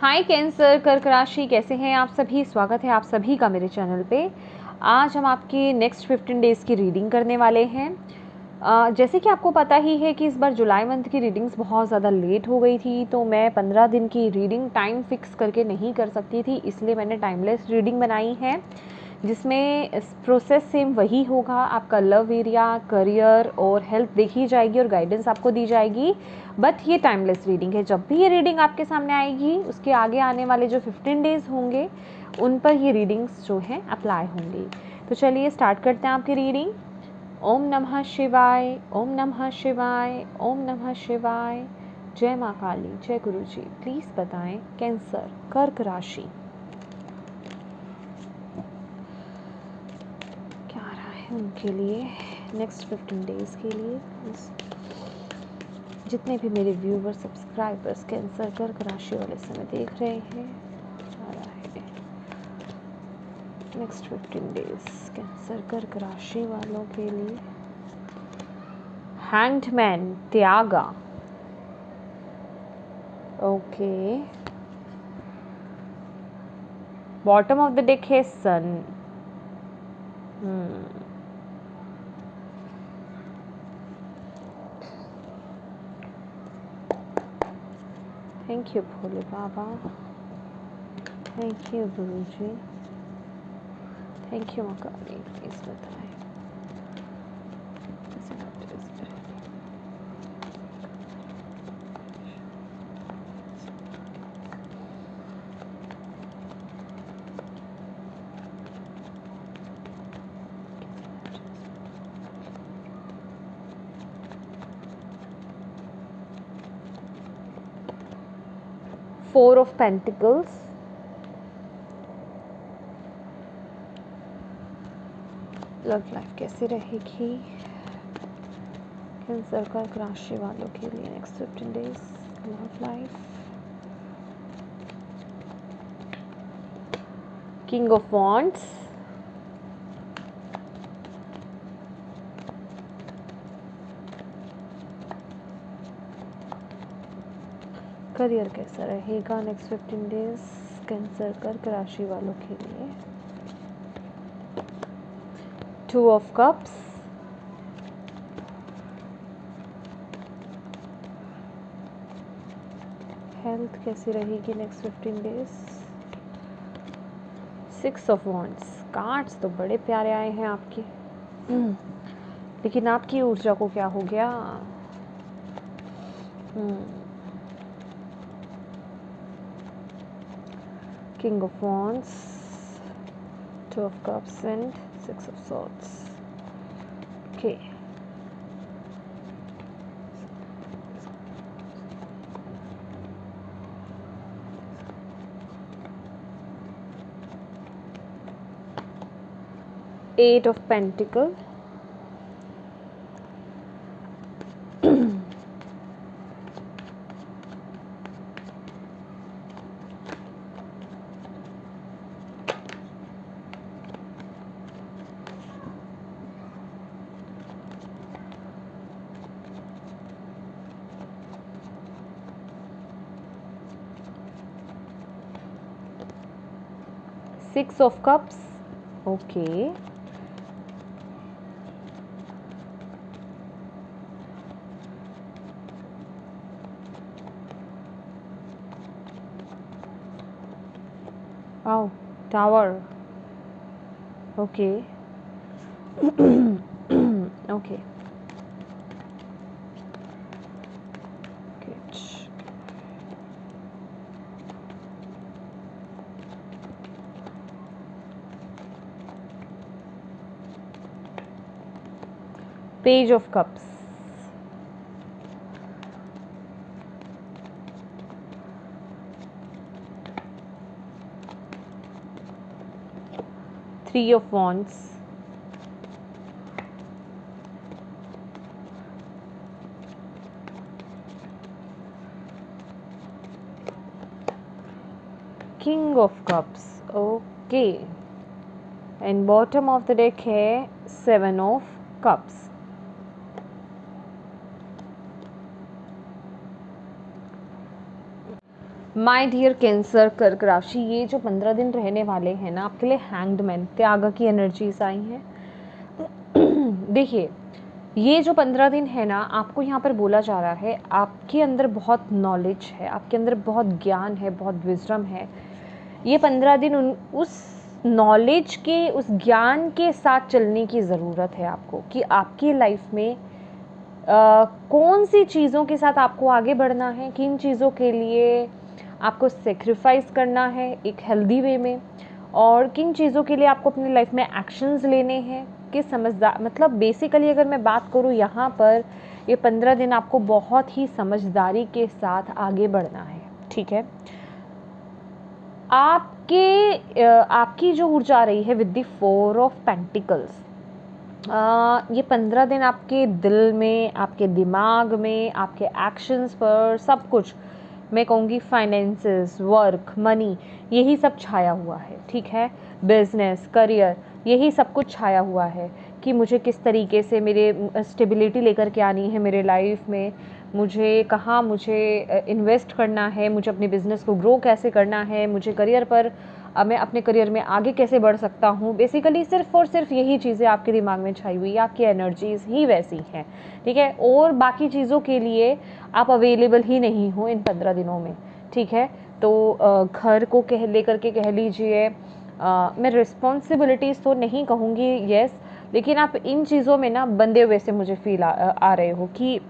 हाय cancer, कर्क राशि, कैसे हैं आप सभी। स्वागत है आप सभी का मेरे चैनल पे। आज हम आपकी नेक्स्ट 15 डेज़ की रीडिंग करने वाले हैं। जैसे कि आपको पता ही है कि इस बार जुलाई मंथ की रीडिंग्स बहुत ज़्यादा लेट हो गई थी, तो मैं 15 दिन की रीडिंग टाइम फिक्स करके नहीं कर सकती थी, इसलिए मैंने टाइमलेस रीडिंग बनाई है जिसमें प्रोसेस सेम वही होगा। आपका लव एरिया, करियर और हेल्थ देखी जाएगी और गाइडेंस आपको दी जाएगी। बट ये टाइमलेस रीडिंग है। जब भी ये रीडिंग आपके सामने आएगी उसके आगे आने वाले जो 15 डेज़ होंगे उन पर ये रीडिंग्स जो हैं अप्लाई होंगी। तो चलिए स्टार्ट करते हैं आपकी रीडिंग। ओम नमः शिवाय, ओम नमः शिवाय, ओम नमः शिवाय। जय माँ काली, जय गुरु जी। प्लीज़ बताएं कैंसर कर्क राशि क्या आ रहा है उनके लिए नेक्स्ट 15 डेज़ के लिए। जितने भी मेरे व्यूवर्स, सब्सक्राइबर्स कैंसर कर्क राशि वाले समय देख रहे हैं, आ रहा है नेक्स्ट 15 डेज़ कैंसर कर्क राशि वालों के लिए। हैंग्ड मैन, त्यागा, okay. Bottom of the deck है sun. Thank you Bhole Baba, thank you Guru ji, thank you माँ काली। प्लीज बताएं। 4 of Pentacles, लव लाइफ कैसी रहेगी कैंसर कर्क राशि वालों के लिए next 15 days love life. King of wands, career कैसा रहेगा नेक्स्ट 15 डेज कैंसर कर्क राशि वालों के लिए। 2 ऑफ कप्स, हेल्थ कैसी रहेगी next 15 days. 6 of wands. Cards तो बड़े प्यारे आए हैं आपके, लेकिन आपकी ऊर्जा को क्या हो गया। King of Wands, 2 of Cups and 6 of Swords. Okay. Eight of Pentacles. Six of Cups, okay. Oh, Tower, okay. Okay. Good. Page of Cups, Three of Wands, King of Cups, okay. And bottom of the deck है 7 of Cups. My dear cancer कर्क राशि, ये जो 15 दिन रहने वाले हैं ना आपके लिए, हैंग्ड मैन त्याग की एनर्जीज आई हैं। देखिए, ये जो 15 दिन है ना, आपको यहाँ पर बोला जा रहा है आपके अंदर बहुत नॉलेज है, आपके अंदर बहुत ज्ञान है, बहुत विजडम है। ये 15 दिन उस नॉलेज के, उस ज्ञान के साथ चलने की ज़रूरत है आपको, कि आपकी लाइफ में कौन सी चीज़ों के साथ आपको आगे बढ़ना है, किन चीज़ों के लिए आपको सेक्रीफाइस करना है एक हेल्दी वे में, और किन चीज़ों के लिए आपको अपनी लाइफ में एक्शंस लेने हैं। कि समझदार, मतलब बेसिकली अगर मैं बात करूँ यहाँ पर, ये 15 दिन आपको बहुत ही समझदारी के साथ आगे बढ़ना है। ठीक है, आपकी जो ऊर्जा आ रही है विद द 4 ऑफ पेंटिकल्स, ये 15 दिन आपके दिल में, आपके दिमाग में, आपके एक्शंस पर, सब कुछ मैं कहूँगी, फाइनेंसेस, वर्क, मनी, यही सब छाया हुआ है। ठीक है, बिजनेस, करियर, यही सब कुछ छाया हुआ है कि मुझे किस तरीके से मेरे स्टेबिलिटी लेकर के आनी है मेरे लाइफ में, मुझे कहाँ मुझे इन्वेस्ट करना है, मुझे अपने बिज़नेस को ग्रो कैसे करना है, मुझे करियर पर मैं अपने करियर में आगे कैसे बढ़ सकता हूँ। बेसिकली सिर्फ और सिर्फ यही चीज़ें आपके दिमाग में छाई हुई है, आपकी एनर्जीज़ ही वैसी हैं। ठीक है, और बाकी चीज़ों के लिए आप अवेलेबल ही नहीं हो इन 15 दिनों में। ठीक है, तो घर को लेकर के कह लीजिए, मैं रिस्पॉन्सिबिलिटीज़ तो नहीं कहूँगी, येस, लेकिन आप इन चीज़ों में ना बंधे हुए से मुझे फील आ रहे हो कि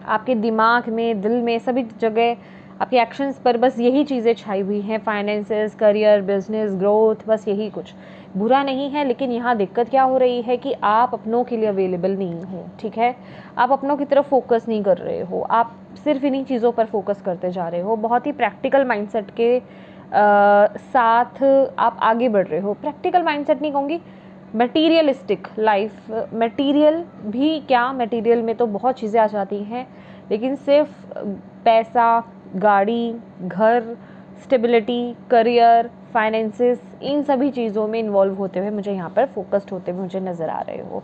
आपके दिमाग में, दिल में, सभी जगह आपके एक्शंस पर बस यही चीज़ें छाई हुई हैं, फाइनेंसेस, करियर, बिजनेस, ग्रोथ, बस यही कुछ। बुरा नहीं है, लेकिन यहाँ दिक्कत क्या हो रही है कि आप अपनों के लिए अवेलेबल नहीं हो। ठीक है, आप अपनों की तरफ फोकस नहीं कर रहे हो, आप सिर्फ इन्हीं चीज़ों पर फोकस करते जा रहे हो। बहुत ही प्रैक्टिकल माइंडसेट के साथ आप आगे बढ़ रहे हो। प्रैक्टिकल माइंडसेट नहीं कहूँगी, मटीरियलिस्टिक लाइफ। मटीरियल भी क्या, मटीरियल में तो बहुत चीज़ें आ जाती हैं, लेकिन सिर्फ पैसा, गाड़ी, घर, स्टेबिलिटी, करियर, फाइनेंसेस, इन सभी चीज़ों में इन्वॉल्व होते हुए मुझे यहाँ पर फोकस्ड होते हुए मुझे नज़र आ रहे हो।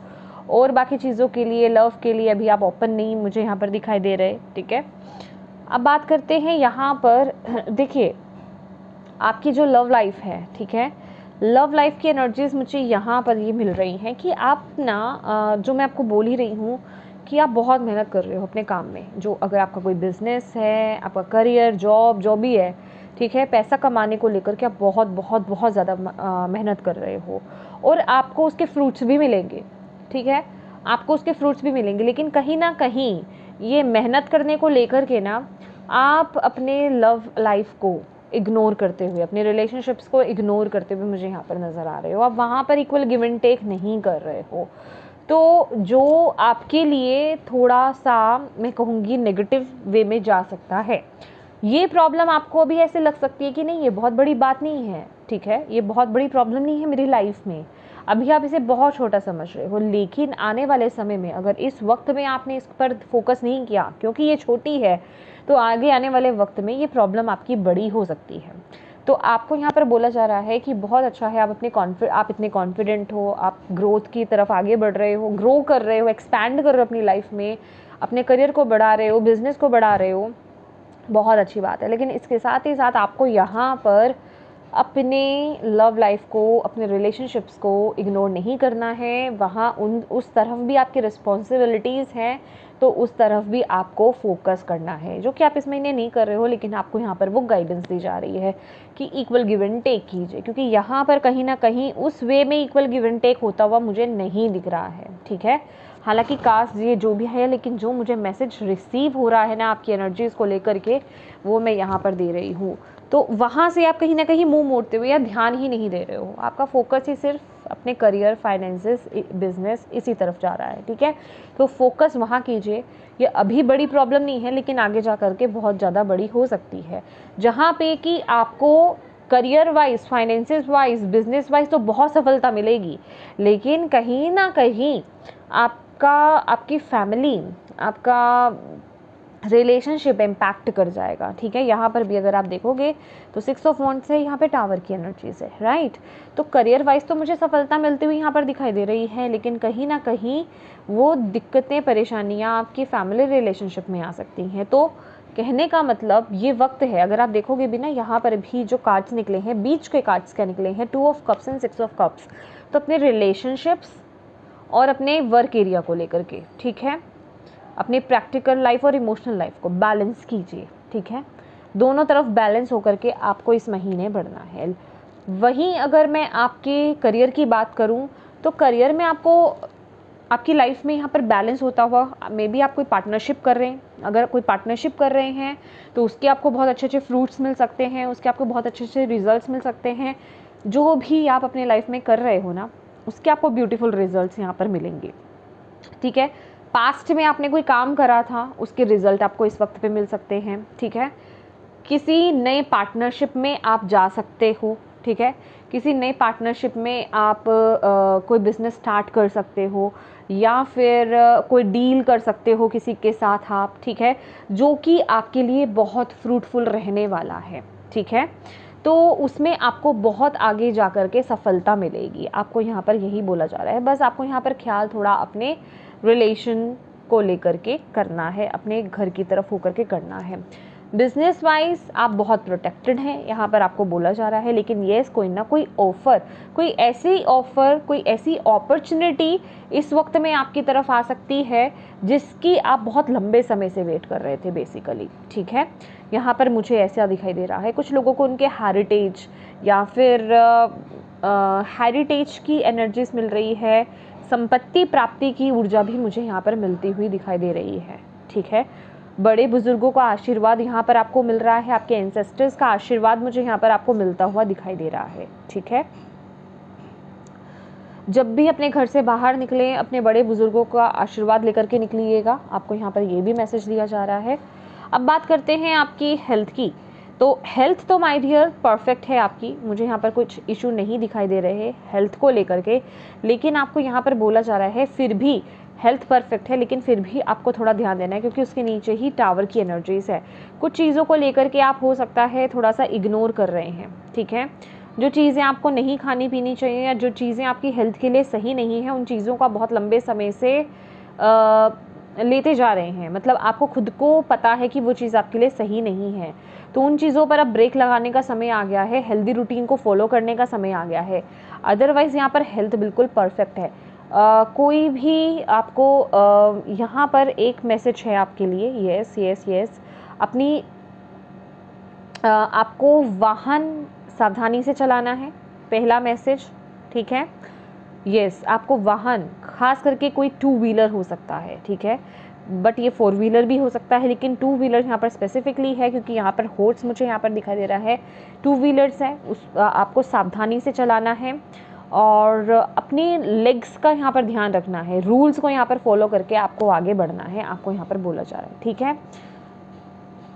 और बाकी चीज़ों के लिए, लव के लिए अभी आप ओपन नहीं मुझे यहाँ पर दिखाई दे रहे। ठीक है, अब बात करते हैं यहाँ पर। देखिए, आपकी जो लव लाइफ है, ठीक है, लव लाइफ की एनर्जीज मुझे यहाँ पर ये मिल रही हैं कि आप ना, जो मैं आपको बोल ही रही हूँ कि आप बहुत मेहनत कर रहे हो अपने काम में। जो अगर आपका कोई बिजनेस है, आपका करियर, जॉब, जो भी है, ठीक है, पैसा कमाने को लेकर के आप बहुत बहुत बहुत ज़्यादा मेहनत कर रहे हो, और आपको उसके फ्रूट्स भी मिलेंगे। ठीक है, आपको उसके फ्रूट्स भी मिलेंगे, लेकिन कहीं ना कहीं ये मेहनत करने को लेकर के ना आप अपने लव लाइफ को इग्नोर करते हुए, अपने रिलेशनशिप्स को इग्नोर करते हुए मुझे यहाँ पर नज़र आ रहे हो। आप वहाँ पर इक्वल गिव एंड टेक नहीं कर रहे हो, तो जो आपके लिए थोड़ा सा मैं कहूँगी नेगेटिव वे में जा सकता है। ये प्रॉब्लम आपको अभी ऐसे लग सकती है कि नहीं, ये बहुत बड़ी बात नहीं है। ठीक है, ये बहुत बड़ी प्रॉब्लम नहीं है मेरी लाइफ में, अभी आप इसे बहुत छोटा समझ रहे हो, लेकिन आने वाले समय में अगर इस वक्त में आपने इस पर फोकस नहीं किया, क्योंकि ये छोटी है, तो आगे आने वाले वक्त में ये प्रॉब्लम आपकी बड़ी हो सकती है। तो आपको यहाँ पर बोला जा रहा है कि बहुत अच्छा है, आप इतने कॉन्फिडेंट हो, आप ग्रोथ की तरफ आगे बढ़ रहे हो, ग्रो कर रहे हो, एक्सपैंड कर रहे हो अपनी लाइफ में, अपने करियर को बढ़ा रहे हो, बिजनेस को बढ़ा रहे हो, बहुत अच्छी बात है। लेकिन इसके साथ ही साथ आपको यहाँ पर अपने लव लाइफ को, अपने रिलेशनशिप्स को इग्नोर नहीं करना है। वहाँ उस तरफ भी आपकी रिस्पॉन्सिबिलिटीज़ हैं, तो उस तरफ भी आपको फोकस करना है, जो कि आप इस महीने नहीं कर रहे हो। लेकिन आपको यहाँ पर वो गाइडेंस दी जा रही है कि इक्वल गिव एंड टेक कीजिए, क्योंकि यहाँ पर कहीं ना कहीं उस वे में इक्वल गिव एंड टेक होता हुआ मुझे नहीं दिख रहा है। ठीक है, हालांकि कास्ट ये जो भी है, लेकिन जो मुझे मैसेज रिसीव हो रहा है ना आपकी एनर्जीज़ को लेकर के, वो मैं यहाँ पर दे रही हूँ। तो वहाँ से आप कहीं ना कहीं मुंह मोड़ते हुए या ध्यान ही नहीं दे रहे हो, आपका फोकस ही सिर्फ अपने करियर, फाइनेंसेस, बिजनेस, इसी तरफ जा रहा है। ठीक है, तो फोकस वहाँ कीजिए। ये अभी बड़ी प्रॉब्लम नहीं है, लेकिन आगे जा कर के बहुत ज़्यादा बड़ी हो सकती है, जहाँ पे कि आपको career wise, finances wise, business wise तो बहुत सफलता मिलेगी, लेकिन कहीं ना कहीं आपकी फैमिली, आपका रिलेशनशिप इम्पैक्ट कर जाएगा। ठीक है, यहाँ पर भी अगर आप देखोगे तो 6 ऑफ वॉन्ड्स है, यहाँ पे टावर की एनर्जीज है, राइट। तो करियर वाइज तो मुझे सफलता मिलती हुई यहाँ पर दिखाई दे रही है, लेकिन कहीं ना कहीं वो दिक्कतें, परेशानियाँ आपकी फैमिली रिलेशनशिप में आ सकती हैं। तो कहने का मतलब ये वक्त है, अगर आप देखोगे भी ना यहाँ पर भी जो कार्ड्स निकले हैं, बीच के कार्ड्स क्या निकले हैं, 2 of cups and 6 of cups. तो अपने रिलेशनशिप्स और अपने वर्क एरिया को लेकर के, ठीक है, अपनी प्रैक्टिकल लाइफ और इमोशनल लाइफ को बैलेंस कीजिए, ठीक है। दोनों तरफ बैलेंस होकर के आपको इस महीने बढ़ना है। वहीं अगर मैं आपके करियर की बात करूं तो करियर में आपको आपकी लाइफ में यहाँ पर बैलेंस होता हुआ, मे बी आप कोई पार्टनरशिप कर रहे हैं, अगर कोई पार्टनरशिप कर रहे हैं तो उसके आपको बहुत अच्छे अच्छे फ्रूट्स मिल सकते हैं, उसके आपको बहुत अच्छे अच्छे रिजल्ट्स मिल सकते हैं। जो भी आप अपने लाइफ में कर रहे हो ना, उसके आपको ब्यूटीफुल रिजल्ट्स यहाँ पर मिलेंगे, ठीक है। पास्ट में आपने कोई काम करा था, उसके रिजल्ट आपको इस वक्त पे मिल सकते हैं, ठीक है। किसी नए पार्टनरशिप में आप जा सकते हो, ठीक है। किसी नए पार्टनरशिप में आप कोई बिज़नेस स्टार्ट कर सकते हो, या फिर कोई डील कर सकते हो किसी के साथ आप, ठीक है, जो कि आपके लिए बहुत फ्रूटफुल रहने वाला है, ठीक है। तो उसमें आपको बहुत आगे जा कर के सफलता मिलेगी, आपको यहाँ पर यही बोला जा रहा है। बस आपको यहाँ पर ख्याल थोड़ा अपने रिलेशन को लेकर के करना है, अपने घर की तरफ होकर के करना है। बिजनेस वाइज आप बहुत प्रोटेक्टेड हैं, यहाँ पर आपको बोला जा रहा है। लेकिन येस, कोई ना कोई ऑफ़र, कोई ऐसी अपॉर्चुनिटी इस वक्त में आपकी तरफ आ सकती है जिसकी आप बहुत लंबे समय से वेट कर रहे थे बेसिकली, ठीक है। यहाँ पर मुझे ऐसा दिखाई दे रहा है, कुछ लोगों को उनके हेरिटेज या फिर हेरिटेज की एनर्जीज मिल रही है, संपत्ति प्राप्ति की ऊर्जा भी मुझे यहाँ पर मिलती हुई दिखाई दे रही है, ठीक है। बड़े बुजुर्गों का आशीर्वाद यहाँ पर आपको मिल रहा है, आपके एंसेस्टर्स का आशीर्वाद मुझे यहाँ पर आपको मिलता हुआ दिखाई दे रहा है, ठीक है। जब भी अपने घर से बाहर निकलें, अपने बड़े बुजुर्गों का आशीर्वाद लेकर के निकलिएगा, आपको यहाँ पर ये भी मैसेज दिया जा रहा है। अब बात करते हैं आपकी हेल्थ की। तो हेल्थ तो माय डियर परफेक्ट है आपकी, मुझे यहाँ पर कुछ इशू नहीं दिखाई दे रहे हेल्थ को लेकर के। लेकिन आपको यहाँ पर बोला जा रहा है फिर भी हेल्थ परफेक्ट है, लेकिन फिर भी आपको थोड़ा ध्यान देना है, क्योंकि उसके नीचे ही टावर की एनर्जीज है। कुछ चीज़ों को लेकर के आप हो सकता है थोड़ा सा इग्नोर कर रहे हैं, ठीक है। जो चीज़ें आपको नहीं खानी पीनी चाहिए या जो चीज़ें आपकी हेल्थ के लिए सही नहीं है, उन चीज़ों का बहुत लंबे समय से लेते जा रहे हैं। मतलब आपको खुद को पता है कि वो चीज़ आपके लिए सही नहीं है, तो उन चीज़ों पर अब ब्रेक लगाने का समय आ गया है, हेल्दी रूटीन को फॉलो करने का समय आ गया है। अदरवाइज़ यहाँ पर हेल्थ बिल्कुल परफेक्ट है। कोई भी आपको यहाँ पर एक मैसेज है आपके लिए, यस यस यस, अपनी आपको वाहन सावधानी से चलाना है, पहला मैसेज, ठीक है। यस, आपको वाहन, खास करके कोई 2 व्हीलर हो सकता है, ठीक है, बट ये 4 व्हीलर भी हो सकता है, लेकिन 2 व्हीलर यहाँ पर स्पेसिफिकली है, क्योंकि यहाँ पर हॉर्स मुझे यहाँ पर दिखाई दे रहा है। 2 व्हीलर्स है, आपको सावधानी से चलाना है और अपनी लेग्स का यहाँ पर ध्यान रखना है, रूल्स को यहाँ पर फॉलो करके आपको आगे बढ़ना है, आपको यहाँ पर बोला जा रहा है, ठीक है।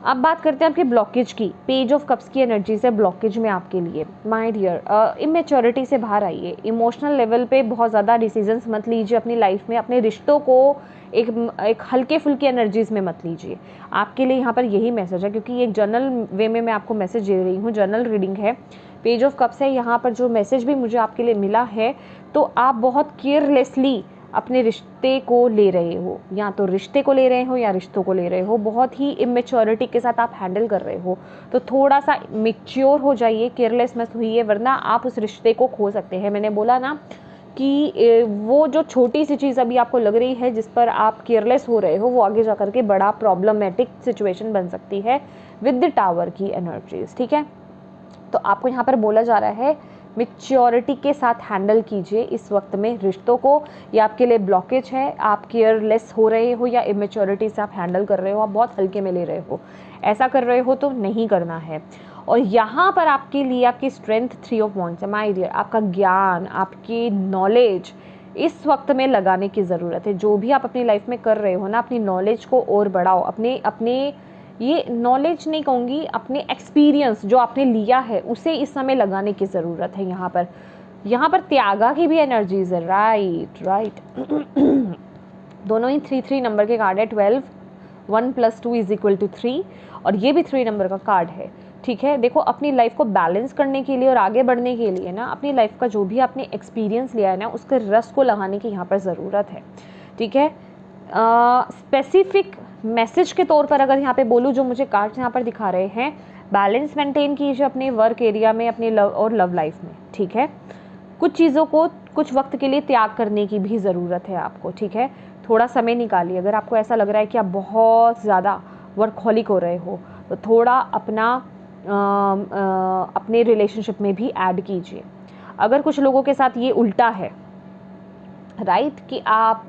अब बात करते हैं आपके ब्लॉकेज की। पेज ऑफ कप्स की एनर्जी से ब्लॉकेज में आपके लिए माय डियर इमेच्योरिटी से बाहर आइए। इमोशनल लेवल पे बहुत ज़्यादा डिसीजंस मत लीजिए अपनी लाइफ में, अपने रिश्तों को एक हल्के फुल्के एनर्जीज में मत लीजिए। आपके लिए यहाँ पर यही मैसेज है, क्योंकि एक जर्नल वे में मैं आपको मैसेज दे रही हूँ, जर्नल रीडिंग है, पेज ऑफ कप्स है। यहाँ पर जो मैसेज भी मुझे आपके लिए मिला है, तो आप बहुत केयरलेसली अपने रिश्ते को ले रहे हो, या तो रिश्ते को ले रहे हो या रिश्तों को ले रहे हो, बहुत ही इमेच्योरिटी के साथ आप हैंडल कर रहे हो। तो थोड़ा सा मेच्योर हो जाइए, केयरलेस मत होइए, वरना आप उस रिश्ते को खो सकते हैं। मैंने बोला ना कि वो जो छोटी सी चीज़ अभी आपको लग रही है जिस पर आप केयरलेस हो रहे हो, वो आगे जा कर के बड़ा प्रॉब्लमेटिक सिचुएशन बन सकती है विद द टावर की एनर्जीज, ठीक है। तो आपको यहाँ पर बोला जा रहा है मैच्योरिटी के साथ हैंडल कीजिए इस वक्त में रिश्तों को। ये आपके लिए ब्लॉकेज है, आप केयरलेस हो रहे हो या इमेच्योरिटी से आप हैंडल कर रहे हो, आप बहुत हल्के में ले रहे हो, ऐसा कर रहे हो तो नहीं करना है। और यहाँ पर आपके लिए आपकी स्ट्रेंथ 3 ऑफ वांड्स है माय डियर, आपका ज्ञान, आपकी नॉलेज इस वक्त में लगाने की ज़रूरत है। जो भी आप अपनी लाइफ में कर रहे हो ना, अपनी नॉलेज को और बढ़ाओ, अपने ये नॉलेज नहीं कहूँगी, अपने एक्सपीरियंस जो आपने लिया है उसे इस समय लगाने की ज़रूरत है। यहाँ पर त्यागा की भी एनर्जीज है, राइट दोनों ही 3 नंबर के कार्ड है। 12 1 + 2 = 3, और ये भी 3 नंबर का कार्ड है, ठीक है। देखो, अपनी लाइफ को बैलेंस करने के लिए और आगे बढ़ने के लिए ना, अपनी लाइफ का जो भी आपने एक्सपीरियंस लिया है ना, उसके रस को लगाने की यहाँ पर ज़रूरत है, ठीक है। स्पेसिफिक मैसेज के तौर पर अगर यहाँ पे बोलूँ, जो मुझे कार्ड्स यहाँ पर दिखा रहे हैं, बैलेंस मेंटेन कीजिए अपने वर्क एरिया में, अपने लव लाइफ में, ठीक है। कुछ चीज़ों को कुछ वक्त के लिए त्याग करने की भी ज़रूरत है आपको, ठीक है। थोड़ा समय निकालिए। अगर आपको ऐसा लग रहा है कि आप बहुत ज़्यादा वर्कहॉलिक हो रहे हो, तो थोड़ा अपने रिलेशनशिप में भी ऐड कीजिए। अगर कुछ लोगों के साथ ये उल्टा है, राइट, कि आप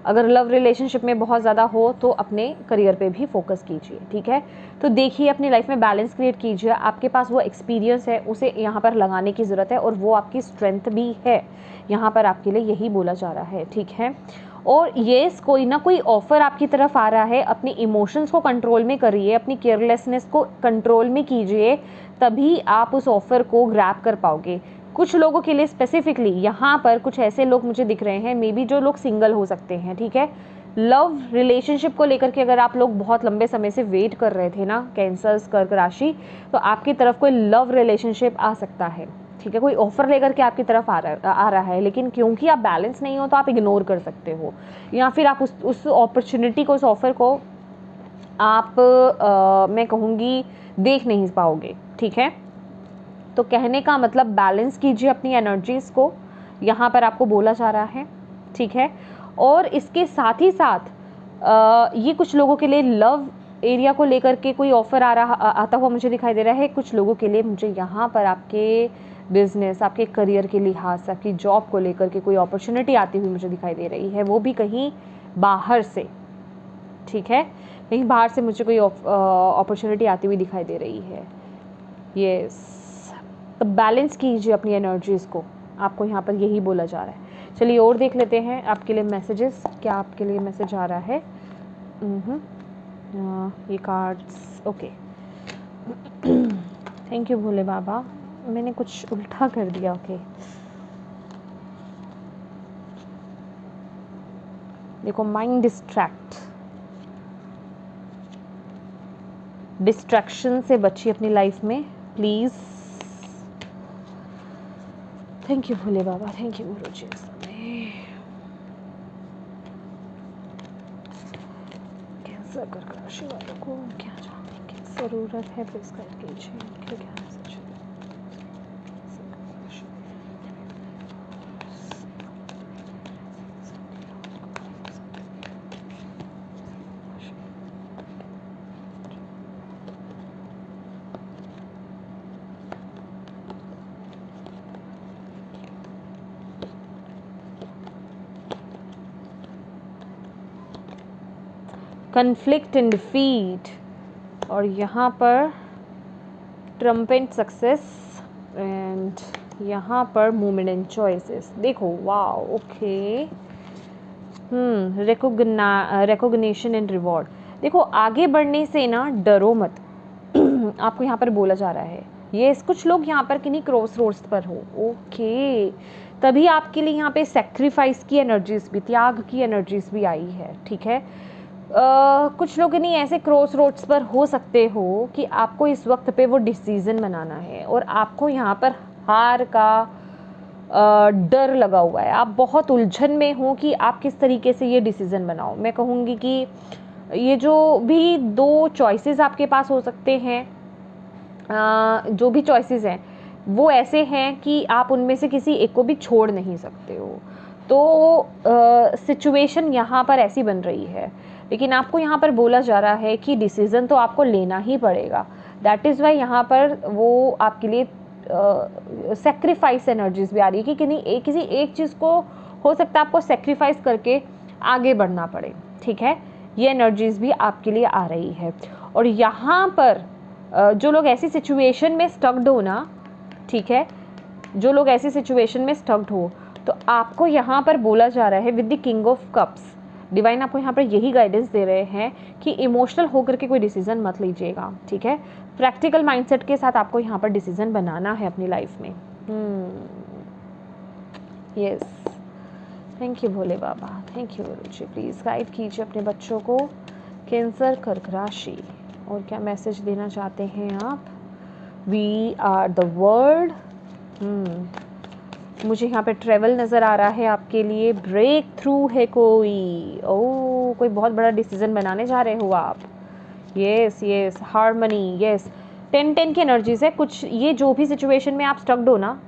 अगर लव रिलेशनशिप में बहुत ज़्यादा हो तो अपने करियर पे भी फोकस कीजिए, ठीक है। तो देखिए, अपनी लाइफ में बैलेंस क्रिएट कीजिए। आपके पास वो एक्सपीरियंस है, उसे यहाँ पर लगाने की ज़रूरत है, और वो आपकी स्ट्रेंथ भी है। यहाँ पर आपके लिए यही बोला जा रहा है, ठीक है। और येस, कोई ना कोई ऑफ़र आपकी तरफ आ रहा है। अपनी इमोशंस को कंट्रोल में करिए, अपनी केयरलेसनेस को कंट्रोल में कीजिए, तभी आप उस ऑफ़र को ग्रैब कर पाओगे। कुछ लोगों के लिए स्पेसिफिकली यहाँ पर कुछ ऐसे लोग मुझे दिख रहे हैं, मे बी जो लोग सिंगल हो सकते हैं, ठीक है। लव रिलेशनशिप को लेकर के अगर आप लोग बहुत लंबे समय से वेट कर रहे थे ना, कैंसर्स, कर्क राशि, तो आपकी तरफ कोई लव रिलेशनशिप आ सकता है, ठीक है। कोई ऑफर लेकर के आपकी तरफ आ रहा है, लेकिन क्योंकि आप बैलेंस नहीं हो तो आप इग्नोर कर सकते हो, या फिर आप उस अपॉर्चुनिटी को, उस ऑफर को आप मैं कहूँगी देख नहीं पाओगे, ठीक है। तो कहने का मतलब, बैलेंस कीजिए अपनी एनर्जीज़ को, यहाँ पर आपको बोला जा रहा है, ठीक है। और इसके साथ ही साथ ये कुछ लोगों के लिए लव एरिया को लेकर के कोई ऑफ़र आता हुआ मुझे दिखाई दे रहा है। कुछ लोगों के लिए मुझे यहाँ पर आपके बिजनेस, आपके करियर के लिहाज से, आपकी जॉब को लेकर के कोई अपॉर्चुनिटी आती हुई मुझे दिखाई दे रही है, वो भी कहीं बाहर से, ठीक है। कहीं बाहर से मुझे कोई अपॉर्चुनिटी आती हुई दिखाई दे रही है। यस, तो बैलेंस कीजिए अपनी एनर्जीज़ को, आपको यहाँ पर यही बोला जा रहा है। चलिए और देख लेते हैं आपके लिए मैसेजेस, क्या आपके लिए मैसेज आ रहा है। ये cards, okay. Thank you Bhole बाबा, मैंने कुछ उल्टा कर दिया, ओके। देखो, माइंड डिस्ट्रैक्शन से बचिए अपनी लाइफ में, please. Thank you Bhole Baba, thank you Guru ji. Cancer कर्क राशि वालों को क्या जानने की ज़रूरत है, प्लीज गाइड कीजिए, क्या क्या मैसेज है। कन्फ्लिक्ट एंड डिफीट, और यहाँ पर ट्रम्पेट सक्सेस, एंड यहाँ पर मूवमेंट एंड चॉइसेस। देखो, wow, okay. Recognition and reward. देखो, आगे बढ़ने से ना डरो मत। आपको यहाँ पर बोला जा रहा है, ये कुछ लोग यहाँ पर किन्हीं क्रॉस रोड्स पर हो, ओके, तभी आपके लिए यहाँ पे सेक्रीफाइस की एनर्जीज भी, त्याग की एनर्जीज भी आई है, ठीक है। कुछ लोग नहीं ऐसे क्रॉस रोड्स पर हो सकते हो कि आपको इस वक्त पे वो डिसीज़न बनाना है, और आपको यहाँ पर हार का डर लगा हुआ है। आप बहुत उलझन में हो कि आप किस तरीके से ये डिसीज़न बनाओ। मैं कहूँगी कि ये जो भी दो चॉइसेस आपके पास हो सकते हैं, जो भी चॉइसेस हैं वो ऐसे हैं कि आप उनमें से किसी एक को भी छोड़ नहीं सकते हो। तो सिचुएशन यहाँ पर ऐसी बन रही है, लेकिन आपको यहाँ पर बोला जा रहा है कि डिसीज़न तो आपको लेना ही पड़ेगा। दैट इज़ वाई यहाँ पर वो आपके लिए सेक्रीफाइस एनर्जीज भी आ रही है कि किसी एक चीज़ को हो सकता है आपको सेक्रीफाइस करके आगे बढ़ना पड़े, ठीक है। ये एनर्जीज भी आपके लिए आ रही है। और यहाँ पर जो लोग ऐसी सिचुएशन में स्टक्ड हो ना, ठीक है, जो लोग ऐसी सिचुएशन में स्टक्ड हो, तो आपको यहाँ पर बोला जा रहा है with the king of cups, divine आपको यहाँ पर यही गाइडेंस दे रहे हैं कि इमोशनल होकर के कोई डिसीजन मत लीजिएगा, ठीक है। प्रैक्टिकल माइंडसेट के साथ आपको यहाँ पर डिसीजन बनाना है अपनी लाइफ में। Yes, thank you Bhole Baba, thank you Guru ji. Please guide कीजिए अपने बच्चों को, कैंसर कर्क राशि, और क्या मैसेज देना चाहते हैं आप। We are the world. मुझे यहाँ पे ट्रेवल नज़र आ रहा है आपके लिए, ब्रेक थ्रू है कोई। ओह, कोई बहुत बड़ा डिसीजन बनाने जा रहे हो आप। येस येस, हार्मनी, येस, 10-10 की एनर्जीज है कुछ। ये जो भी सिचुएशन में आप स्टक्ड हो ना,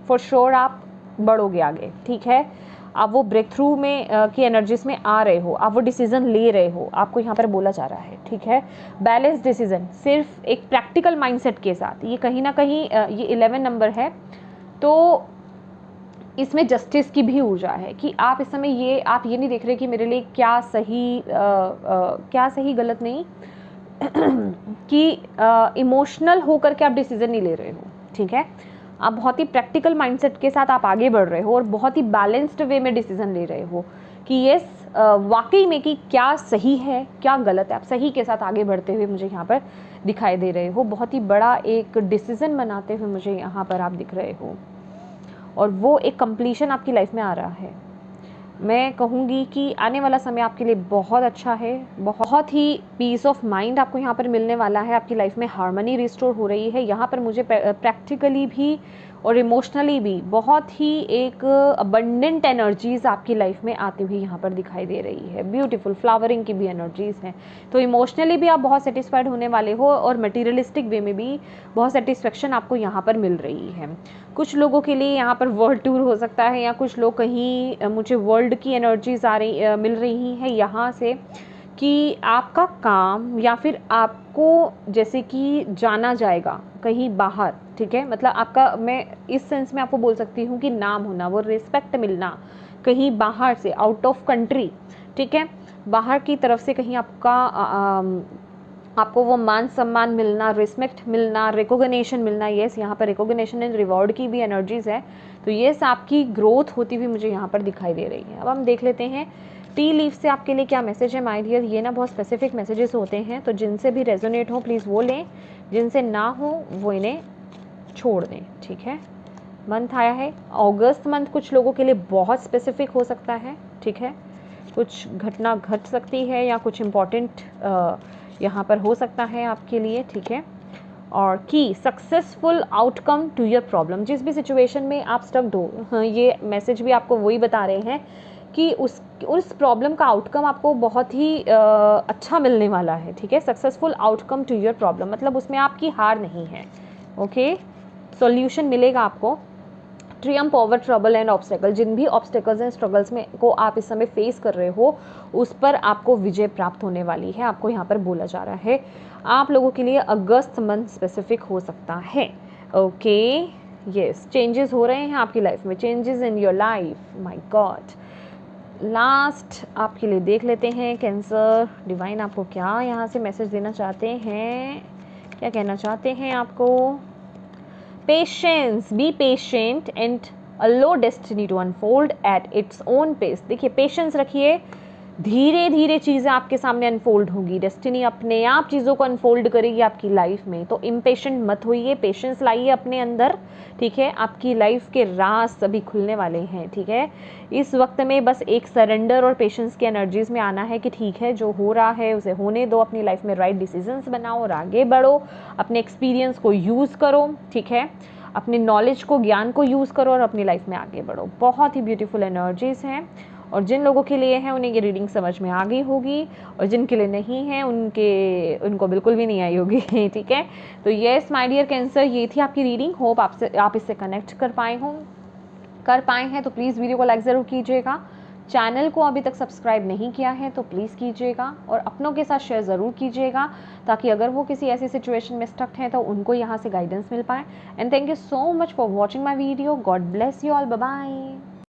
फॉर श्योर आप बढ़ोगे आगे, ठीक है। आप वो ब्रेक थ्रू में की एनर्जीज में आ रहे हो, आप वो डिसीजन ले रहे हो, आपको यहाँ पर बोला जा रहा है, ठीक है। बैलेंस डिसीजन, सिर्फ एक प्रैक्टिकल माइंडसेट के साथ। ये कहीं ना कहीं ये 11 नंबर है, तो इसमें जस्टिस की भी ऊर्जा है कि आप इस समय आप ये नहीं देख रहे कि मेरे लिए क्या सही क्या सही गलत नहीं कि इमोशनल होकर के आप डिसीजन नहीं ले रहे हो, ठीक है। आप बहुत ही प्रैक्टिकल माइंडसेट के साथ आप आगे बढ़ रहे हो और बहुत ही बैलेंस्ड वे में डिसीजन ले रहे हो कि यस वाकई में कि क्या सही है क्या गलत है। आप सही के साथ आगे बढ़ते हुए मुझे यहाँ पर दिखाई दे रहे हो, बहुत ही बड़ा एक डिसीजन बनाते हुए मुझे यहाँ पर आप दिख रहे हो, और वो एक कंप्लीशन आपकी लाइफ में आ रहा है। मैं कहूँगी कि आने वाला समय आपके लिए बहुत अच्छा है, बहुत ही पीस ऑफ माइंड आपको यहाँ पर मिलने वाला है। आपकी लाइफ में हार्मनी रिस्टोर हो रही है। यहाँ पर मुझे प्रैक्टिकली भी और इमोशनली भी बहुत ही एक अबंडेंट एनर्जीज आपकी लाइफ में आती हुई यहाँ पर दिखाई दे रही है। ब्यूटीफुल फ्लावरिंग की भी एनर्जीज हैं, तो इमोशनली भी आप बहुत सेटिस्फाइड होने वाले हो और मटीरियलिस्टिक वे में भी बहुत सेटिस्फेक्शन आपको यहाँ पर मिल रही है। कुछ लोगों के लिए यहाँ पर वर्ल्ड टूर हो सकता है, या कुछ लोग कहीं मुझे वर्ल्ड की एनर्जीज मिल रही हैं यहाँ से कि आपका काम या फिर आपको जैसे कि जाना जाएगा कहीं बाहर, ठीक है। मतलब आपका, मैं इस सेंस में आपको बोल सकती हूँ कि नाम होना, वो रिस्पेक्ट मिलना कहीं बाहर से, आउट ऑफ कंट्री, ठीक है, बाहर की तरफ से कहीं आपको वो मान सम्मान मिलना, रिस्पेक्ट मिलना, रिकॉग्निशन मिलना। येस, यहाँ पर रिकॉग्निशन एंड रिवॉर्ड की भी एनर्जीज है, तो येस आपकी ग्रोथ होती हुई मुझे यहाँ पर दिखाई दे रही है। अब हम देख लेते हैं टी लीफ से आपके लिए क्या मैसेज है माय डियर। ये ना बहुत स्पेसिफिक मैसेजेस होते हैं, तो जिनसे भी रेजोनेट हो प्लीज़ वो लें, जिनसे ना हो वो इन्हें छोड़ दें, ठीक है। मंथ आया है अगस्त मंथ, कुछ लोगों के लिए बहुत स्पेसिफिक हो सकता है, ठीक है। कुछ घटना घट सकती है या कुछ इम्पॉर्टेंट यहाँ पर हो सकता है आपके लिए, ठीक है। और की successful outcome to your problem, जिस भी सिचुएशन में आप स्टक्ड हो, ये मैसेज भी आपको वही बता रहे हैं कि उस प्रॉब्लम का आउटकम आपको बहुत ही अच्छा मिलने वाला है, ठीक है। Successful outcome to your problem मतलब उसमें आपकी हार नहीं है, ओके। सॉल्यूशन मिलेगा आपको। Triumph over trouble and obstacle, जिन भी ऑब्स्टेकल्स एंड स्ट्रगल्स में को आप इस समय फेस कर रहे हो उस पर आपको विजय प्राप्त होने वाली है, आपको यहाँ पर बोला जा रहा है। आप लोगों के लिए अगस्त मंथ स्पेसिफिक हो सकता है, ओके। यस, चेंजेस हो रहे हैं आपकी लाइफ में, changes in your life, my God. Last आपके लिए देख लेते हैं कैंसर, डिवाइन आपको क्या यहाँ से मैसेज देना चाहते हैं, क्या कहना चाहते हैं आपको। Patience, be patient and allow destiny to unfold at its own pace. देखिए पेशेंस रखिए, धीरे धीरे चीज़ें आपके सामने अनफोल्ड होगी, डेस्टिनी अपने आप चीज़ों को अनफोल्ड करेगी आपकी लाइफ में। तो इम्पेशेंट मत होइए, पेशेंस लाइए अपने अंदर, ठीक है। आपकी लाइफ के राज सभी खुलने वाले हैं, ठीक है। इस वक्त में बस एक सरेंडर और पेशेंस की एनर्जीज में आना है कि ठीक है जो हो रहा है उसे होने दो, अपनी लाइफ में राइट डिसीजंस बनाओ और आगे बढ़ो, अपने एक्सपीरियंस को यूज़ करो, ठीक है, अपने नॉलेज को, ज्ञान को यूज़ करो और अपनी लाइफ में आगे बढ़ो। बहुत ही ब्यूटीफुल एनर्जीज हैं, और जिन लोगों के लिए है उन्हें ये रीडिंग समझ में आ गई होगी, और जिनके लिए नहीं है उनको बिल्कुल भी नहीं आई होगी ठीक है। तो येस माय डियर कैंसर, ये थी आपकी रीडिंग। होप आप इससे कनेक्ट कर पाए हैं तो प्लीज़ वीडियो को लाइक ज़रूर कीजिएगा। चैनल को अभी तक सब्सक्राइब नहीं किया है तो प्लीज़ कीजिएगा, और अपनों के साथ शेयर ज़रूर कीजिएगा, ताकि अगर वो किसी ऐसी सिचुएशन में स्टक हैं तो उनको यहाँ से गाइडेंस मिल पाए। And thank you so much for watching my video. God bless you all, bye bye.